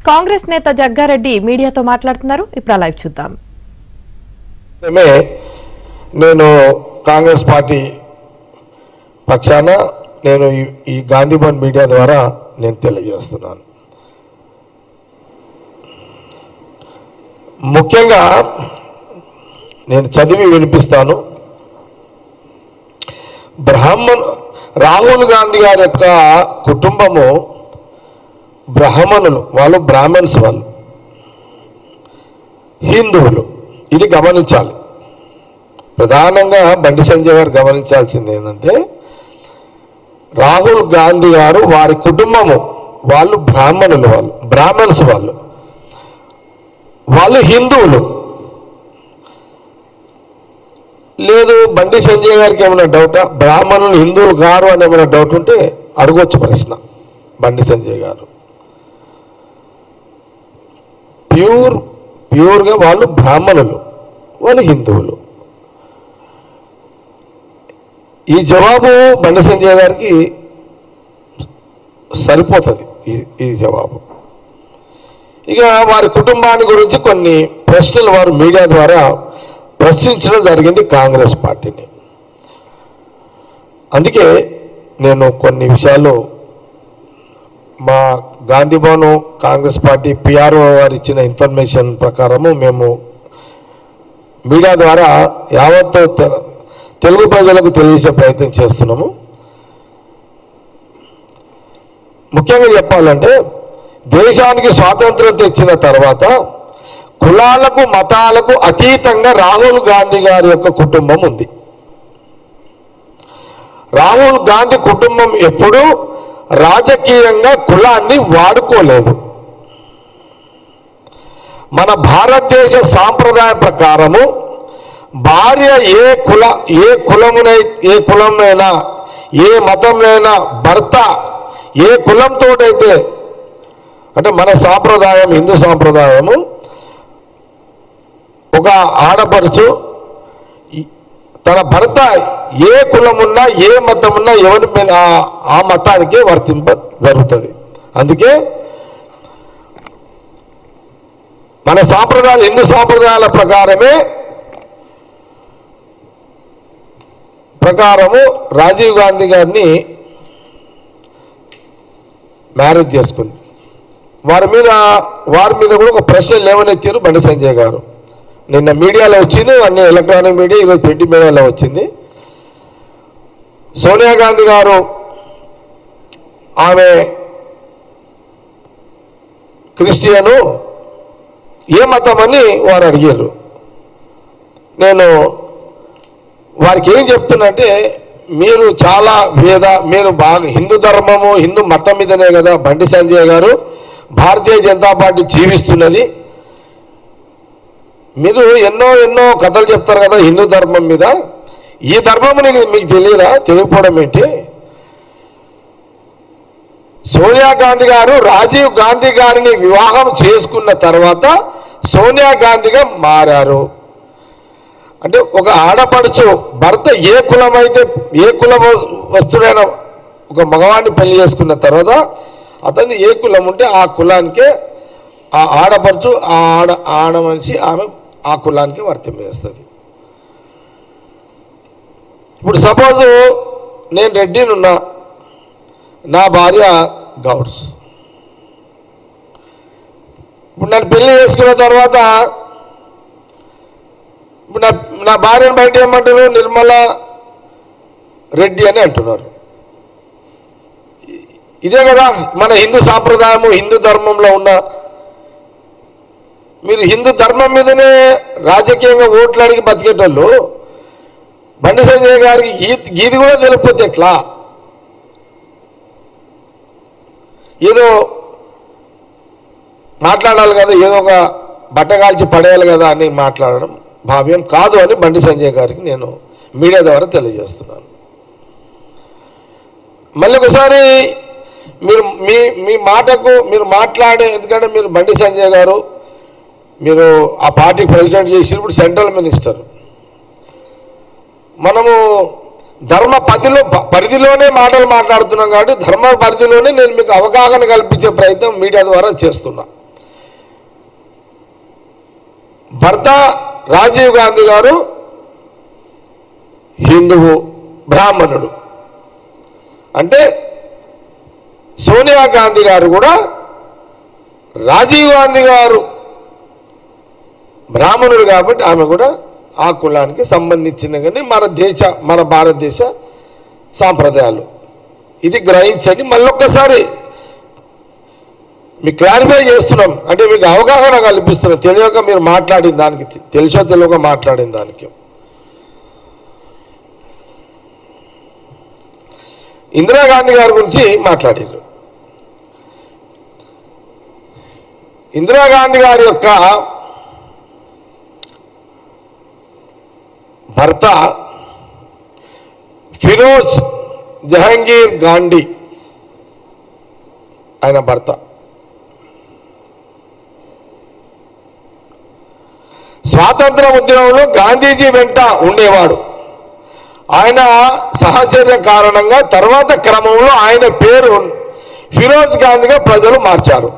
కాంగ్రెస్ నేత జగ్గారెడ్డి మీడియాతో మాట్లాడుతున్నారు. ఇప్పుడు లైవ్ చూద్దాం. నేను కాంగ్రెస్ పార్టీ పక్షాన నేను ఈ గాంధీ భవన్ మీడియా ద్వారా నేను తెలియజేస్తున్నాను. ముఖ్యంగా నేను చదివి వినిపిస్తాను. రాహుల్ గాంధీ గారి యొక్క కుటుంబము బ్రాహ్మణులు, వాళ్ళు బ్రాహ్మణ్స్, వాళ్ళు హిందువులు. ఇది గమనించాలి. ప్రధానంగా బండి సంజయ్ గారు గమనించాల్సింది ఏంటంటే, రాహుల్ గాంధీ గారు వారి కుటుంబము వాళ్ళు బ్రాహ్మణులు, వాళ్ళు బ్రాహ్మణ్స్, వాళ్ళు హిందువులు. లేదు బండి సంజయ్ గారికి ఏమైనా డౌటా, బ్రాహ్మణులు హిందువులు గారు అని ఏమైనా డౌట్ ఉంటే అడగొచ్చు ప్రశ్న. బండి సంజయ్ గారు ప్యూర్గా వాళ్ళు బ్రాహ్మణులు, వాళ్ళు హిందువులు. ఈ జవాబు బండి సంజయ్ గారికి సరిపోతుంది. ఈ జవాబు. ఇక వారి కుటుంబాన్ని గురించి కొన్ని ప్రశ్నలు వారు మీడియా ద్వారా ప్రశ్నించడం జరిగింది కాంగ్రెస్ పార్టీని. అందుకే నేను కొన్ని విషయాలు మా గాంధీ భవన్ కాంగ్రెస్ పార్టీ పిఆర్ఓ వారు ఇచ్చిన ఇన్ఫర్మేషన్ ప్రకారము మేము మీడియా ద్వారా యావత్ తెలుగు ప్రజలకు తెలియజేసే ప్రయత్నం చేస్తున్నాము. ముఖ్యంగా చెప్పాలంటే, దేశానికి స్వాతంత్రం తెచ్చిన తర్వాత కులాలకు మతాలకు అతీతంగా రాహుల్ గాంధీ గారి యొక్క కుటుంబం ఉంది. రాహుల్ గాంధీ కుటుంబం ఎప్పుడూ రాజకీయంగా కులాన్ని వాడుకోలేదు. మన భారతదేశ సాంప్రదాయ ప్రకారము భార్య ఏ కులంలోనైనా ఏ మతంలోనైనా భర్త ఏ కులంతోటైతే, అంటే మన సాంప్రదాయం హిందూ సాంప్రదాయము, ఒక ఆడపడుచు తన భర్త ఏ కులమున్నా ఏ మతమున్నా ఎవరి ఆ మతానికే వర్తింప జరుగుతుంది. అందుకే మన సాంప్రదాయాలు హిందూ సాంప్రదాయాల ప్రకారము రాజీవ్ గాంధీ గారిని మ్యారేజ్ చేసుకుంది. వారి మీద కూడా ఒక ప్రశ్న లేవనెత్తారు బండి సంజయ్ గారు. నిన్న మీడియాలో వచ్చింది, అన్ని ఎలక్ట్రానిక్ మీడియా, ఈరోజు ప్రింట్ మీడియాలో వచ్చింది. సోనియా గాంధీ గారు ఆమె క్రిస్టియను, ఏ మతం అని వారు అడిగారు. నేను వారికి ఏం చెప్తున్నంటే, మీరు చాలా మీరు బాగా హిందూ ధర్మము హిందూ మతం మీదనే కదా బండి సంజయ్ గారు భారతీయ జనతా పార్టీ జీవిస్తున్నది. మీరు ఎన్నో కథలు చెప్తారు కదా హిందూ ధర్మం మీద. ఈ ధర్మం మీకు తెలియదా? తెలియకపోవడం ఏంటి? సోనియా గాంధీ గారు రాజీవ్ గాంధీ గారిని వివాహం చేసుకున్న తర్వాత సోనియా గాంధీగా మారారు. అంటే ఒక ఆడపడుచు భర్త ఏ కులం వస్తుడైన ఒక మగవాడిని పెళ్లి చేసుకున్న తర్వాత అతన్ని ఏ కులం ఉంటే ఆ కులానికే ఆ ఆడపడుచు ఆడ మనిషి ఆమె ఆ కులానికి వర్తింపజేస్తుంది. ఇప్పుడు సపోజ్ నేను రెడ్డినున్నా, నా భార్య గౌడ్స్. ఇప్పుడు నన్ను పెళ్లి చేసుకున్న తర్వాత ఇప్పుడు నా భార్యను బయట ఏమంటారు? నిర్మల రెడ్డి అని అంటున్నారు. ఇదే కదా మన హిందూ సాంప్రదాయము హిందూ ధర్మంలో ఉన్న. మీరు హిందూ ధర్మం మీదనే రాజకీయంగా ఓట్లు అడిగి బతికేటోళ్ళు బండి సంజయ్ గారికి గీది కూడా తెలియకపోతే ఎట్లా? ఏదో మాట్లాడాలి కదా, ఏదో ఒక బట్టగాల్చి పడేయాలి కదా అని మాట్లాడడం భావ్యం కాదు అని బండి సంజయ్ గారికి నేను మీడియా ద్వారా తెలియజేస్తున్నాను. మళ్ళీ ఒకసారి మీ మాటకు మీరు మాట్లాడే, ఎందుకంటే మీరు బండి సంజయ్ గారు మీరు ఆ పార్టీ ప్రెసిడెంట్ చేసినప్పుడు సెంట్రల్ మినిస్టర్. మనము ధర్మ పరిధిలోనే మాటలు మాట్లాడుతున్నాం కాబట్టి ధర్మ పరిధిలోనే నేను మీకు అవగాహన కల్పించే ప్రయత్నం మీడియా ద్వారా చేస్తున్నా. భర్త రాజీవ్ గాంధీ గారు హిందువు, బ్రాహ్మణుడు. అంటే సోనియా గాంధీ గారు కూడా రాజీవ్ గాంధీ గారు బ్రాహ్మణుడు కాబట్టి ఆమె కూడా ఆ కులానికి సంబంధించిన కానీ మన భారతదేశ సాంప్రదాయాలు ఇది గ్రహించండి. మళ్ళొక్కసారి మీకు క్లారిఫై చేస్తున్నాం, అంటే మీకు అవగాహన కల్పిస్తున్నాం. తెలియక మీరు మాట్లాడిన దానికి, తెలిసో తెలియక మాట్లాడిన దానికి. ఇందిరాగాంధీ గారి గురించి మాట్లాడారు. ఇందిరాగాంధీ గారి యొక్క భర్త ఫిరోజ్ జహంగీర్ గాంధీ, ఆయన భర్త. స్వాతంత్ర ఉద్యమంలో గాంధీజీ వెంట ఉండేవాడు. ఆయన సహచర్య కారణంగా తర్వాత క్రమంలో ఆయన పేరు ఫిరోజ్ గాంధీగా ప్రజలు మార్చారు.